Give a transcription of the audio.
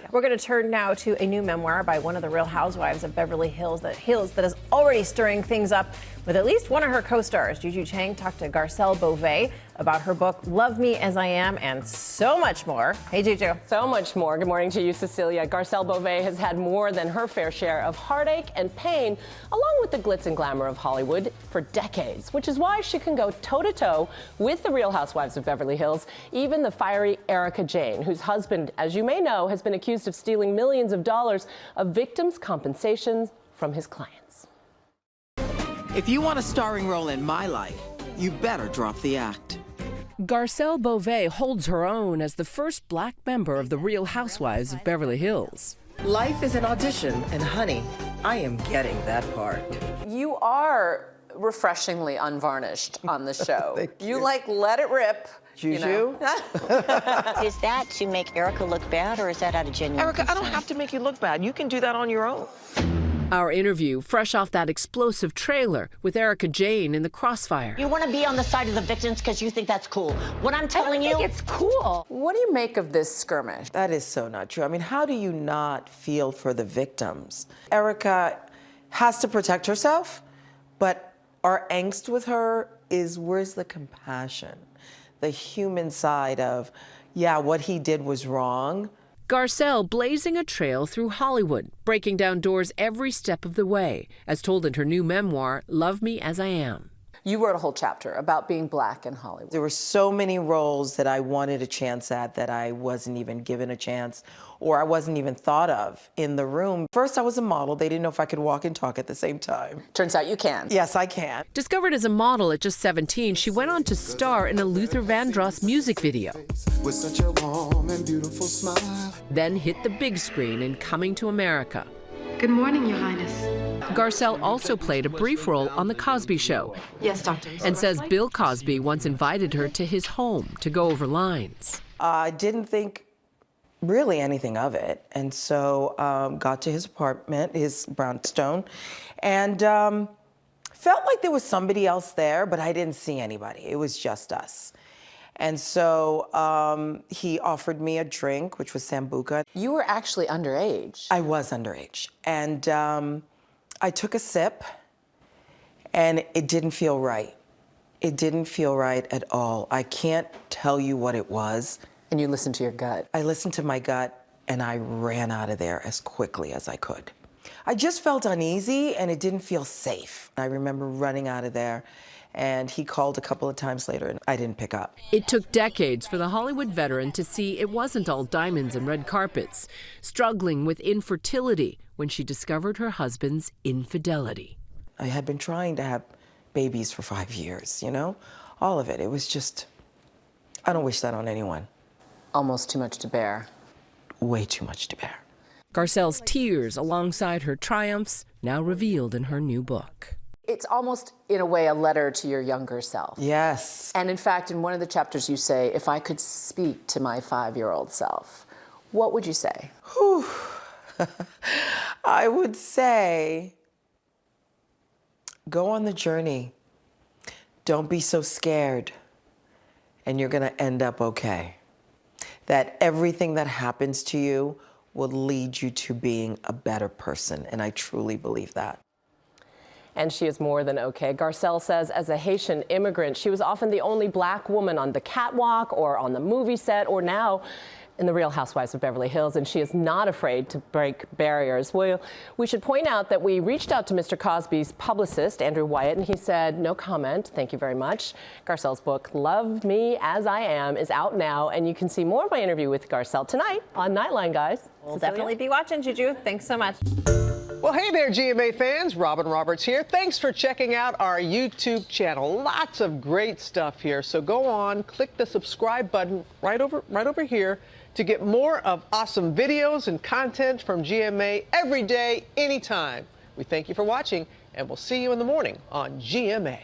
We're going to turn now to a new memoir by one of the Real Housewives of Beverly Hills that is already stirring things up with at least one of her co-stars. Juju Chang talked to Garcelle Beauvais about her book, Love Me As I Am, and so much more. Hey, Juju. So much more. Good morning to you, Cecilia. Garcelle Beauvais has had more than her fair share of heartache and pain, along with the glitz and glamour of Hollywood for decades, which is why she can go toe-to-toe with the Real Housewives of Beverly Hills, even the fiery Erika Jayne, whose husband, as you may know, has been accused of stealing millions of dollars of victims' compensations from his clients. If you want a starring role in my life, you better drop the act. Garcelle Beauvais holds her own as the first black member of the Real Housewives of Beverly Hills. Life is an audition, and honey, I am getting that part. You are refreshingly unvarnished on the show. you like let it rip. Juju? You know? Is that to make Erika look bad, or is that out of genuine Erika, concern? I don't have to make you look bad. You can do that on your own. Our interview, fresh off that explosive trailer with Erika Jayne in the crossfire. You want to be on the side of the victims because you think that's cool. What I'm telling you, it's cool. What do you make of this skirmish? That is so not true. I mean, how do you not feel for the victims? Erika has to protect herself, but our angst with her is, where's the compassion? The human side of, yeah, what he did was wrong. Garcelle blazing a trail through Hollywood, breaking down doors every step of the way, as told in her new memoir, Love Me As I Am. You wrote a whole chapter about being black in Hollywood. There were so many roles that I wanted a chance at that I wasn't even given a chance, or I wasn't even thought of in the room. First, I was a model. They didn't know if I could walk and talk at the same time. Turns out you can. Yes, I can. Discovered as a model at just 17, she went on to star in a Luther Vandross music video. With such a warm and beautiful smile. Then hit the big screen in Coming to America. Good morning, Your Highness. Garcelle also played a brief role on The Cosby Show. Yes, Doctor. And says Bill Cosby once invited her to his home to go over lines. I didn't think really anything of it. And so got to his apartment, his brownstone, and felt like there was somebody else there, but I didn't see anybody. It was just us. And so he offered me a drink, which was Sambuca. You were actually underage. I was underage. And I took a sip, and it didn't feel right. It didn't feel right at all. I can't tell you what it was. And you listened to your gut. I listened to my gut, and I ran out of there as quickly as I could. I just felt uneasy, and it didn't feel safe. I remember running out of there, and he called a couple of times later, and I didn't pick up. It took decades for the Hollywood veteran to see it wasn't all diamonds and red carpets, struggling with infertility when she discovered her husband's infidelity. I had been trying to have babies for 5 years, you know? All of it. It was just, I don't wish that on anyone. Almost too much to bear. Way too much to bear. Garcelle's tears alongside her triumphs, now revealed in her new book. It's almost, in a way, a letter to your younger self. Yes. And in fact, in one of the chapters you say, if I could speak to my 5-year-old self, what would you say? Whew. I would say, go on the journey. Don't be so scared, and you're gonna end up okay. That everything that happens to you will lead you to being a better person, and I truly believe that. And she is more than okay. Garcelle says as a Haitian immigrant, she was often the only black woman on the catwalk or on the movie set or now in the Real Housewives of Beverly Hills, and she is not afraid to break barriers. Well, we should point out that we reached out to Mr. Cosby's publicist, Andrew Wyatt, and he said, no comment, thank you very much. Garcelle's book, Love Me As I Am, is out now, and you can see more of my interview with Garcelle tonight on Nightline, guys. We'll definitely be watching, Juju. Thanks so much. Well, hey there, GMA fans. Robin Roberts here. Thanks for checking out our YouTube channel. Lots of great stuff here. So go on, click the subscribe button right over here to get more of awesome videos and content from GMA every day, anytime. We thank you for watching, and we'll see you in the morning on GMA.